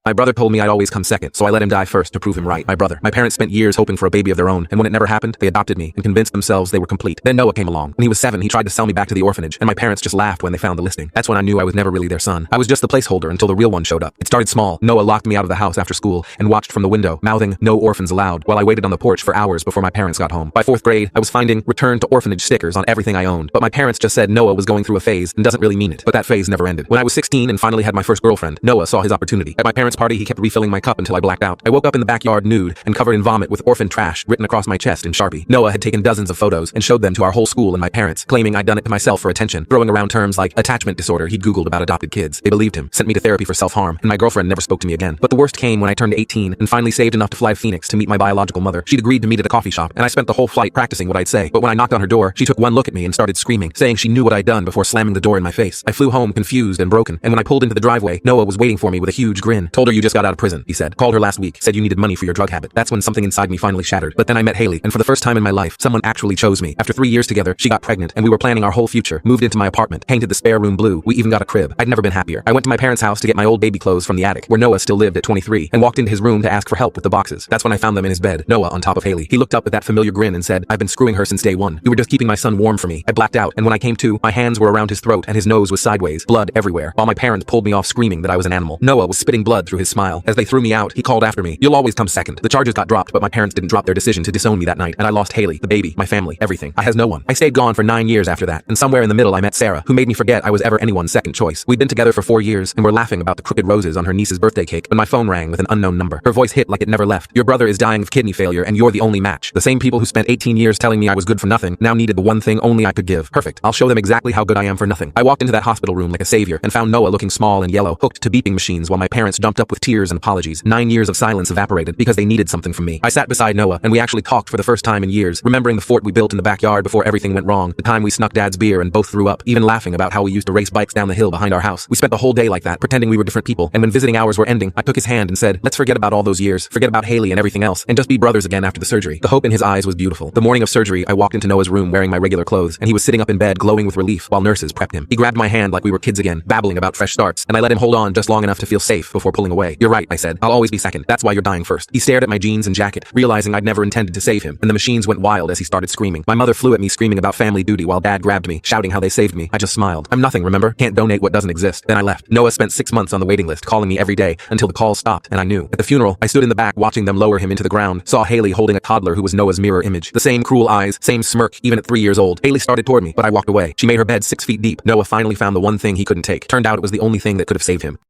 My brother told me I'd always come second, so I let him die first to prove him right. My parents spent years hoping for a baby of their own, and when it never happened, they adopted me and convinced themselves they were complete. Then Noah came along. When he was 7, he tried to sell me back to the orphanage, and my parents just laughed when they found the listing. That's when I knew I was never really their son. I was just the placeholder until the real one showed up. It started small. Noah locked me out of the house after school and watched from the window, mouthing, "No orphans allowed," while I waited on the porch for hours before my parents got home. By 4th grade, I was finding "return to orphanage" stickers on everything I owned, but my parents just said Noah was going through a phase and doesn't really mean it. But that phase never ended. When I was 16 and finally had my first girlfriend, Noah saw his opportunity. At my parents' party, he kept refilling my cup until I blacked out. I woke up in the backyard nude and covered in vomit with "orphan trash" written across my chest in Sharpie. Noah had taken dozens of photos and showed them to our whole school and my parents, claiming I'd done it to myself for attention, throwing around terms like attachment disorder he'd Googled about adopted kids. They believed him, sent me to therapy for self-harm, and my girlfriend never spoke to me again. But the worst came when I turned 18 and finally saved enough to fly to Phoenix to meet my biological mother. She'd agreed to meet at a coffee shop, and I spent the whole flight practicing what I'd say. But when I knocked on her door, she took one look at me and started screaming, saying she knew what I'd done before slamming the door in my face. I flew home confused and broken, and when I pulled into the driveway, Noah was waiting for me with a huge grin. "Told her you just got out of prison," he said. "Called her last week, said you needed money for your drug habit." That's when something inside me finally shattered. But then I met Haley, and for the first time in my life, someone actually chose me. After 3 years together, she got pregnant, and we were planning our whole future. Moved into my apartment, painted the spare room blue. We even got a crib. I'd never been happier. I went to my parents' house to get my old baby clothes from the attic, where Noah still lived at 23, and walked into his room to ask for help with the boxes. That's when I found them in his bed, Noah on top of Haley. He looked up with that familiar grin and said, "I've been screwing her since day one. You were just keeping my son warm for me." I blacked out, and when I came to, my hands were around his throat and his nose was sideways, blood everywhere, while my parents pulled me off screaming that I was an animal. Noah was spitting blood through his smile. As they threw me out, he called after me, "You'll always come second." The charges got dropped, but my parents didn't drop their decision to disown me that night, and I lost Haley, the baby, my family, everything. I has no one. I stayed gone for 9 years after that, and somewhere in the middle I met Sarah, who made me forget I was ever anyone's second choice. We'd been together for 4 years, and were laughing about the crooked roses on her niece's birthday cake when my phone rang with an unknown number. Her voice hit like it never left. "Your brother is dying of kidney failure, and you're the only match." The same people who spent 18 years telling me I was good for nothing now needed the one thing only I could give. Perfect. I'll show them exactly how good I am for nothing. I walked into that hospital room like a savior, and found Noah looking small and yellow, hooked to beeping machines while my parents jumped up with tears and apologies. 9 years of silence evaporated because they needed something from me. I sat beside Noah, and we actually talked for the first time in years, remembering the fort we built in the backyard before everything went wrong, the time we snuck Dad's beer and both threw up, even laughing about how we used to race bikes down the hill behind our house. We spent the whole day like that, pretending we were different people, and when visiting hours were ending, I took his hand and said, "Let's forget about all those years, forget about Haley and everything else, and just be brothers again after the surgery." The hope in his eyes was beautiful. The morning of surgery, I walked into Noah's room wearing my regular clothes, and he was sitting up in bed glowing with relief while nurses prepped him. He grabbed my hand like we were kids again, babbling about fresh starts, and I let him hold on just long enough to feel safe before pulling away. "You're right," I said. "I'll always be second. That's why you're dying first." He stared at my jeans and jacket, realizing I'd never intended to save him, and the machines went wild as he started screaming. My mother flew at me screaming about family duty while Dad grabbed me, shouting how they saved me. I just smiled. "I'm nothing, remember? Can't donate what doesn't exist." Then I left. Noah spent 6 months on the waiting list, calling me every day, until the calls stopped, and I knew. At the funeral, I stood in the back watching them lower him into the ground, saw Haley holding a toddler who was Noah's mirror image. The same cruel eyes, same smirk, even at 3 years old. Haley started toward me, but I walked away. She made her bed 6 feet deep. Noah finally found the one thing he couldn't take. Turned out it was the only thing that could have saved him.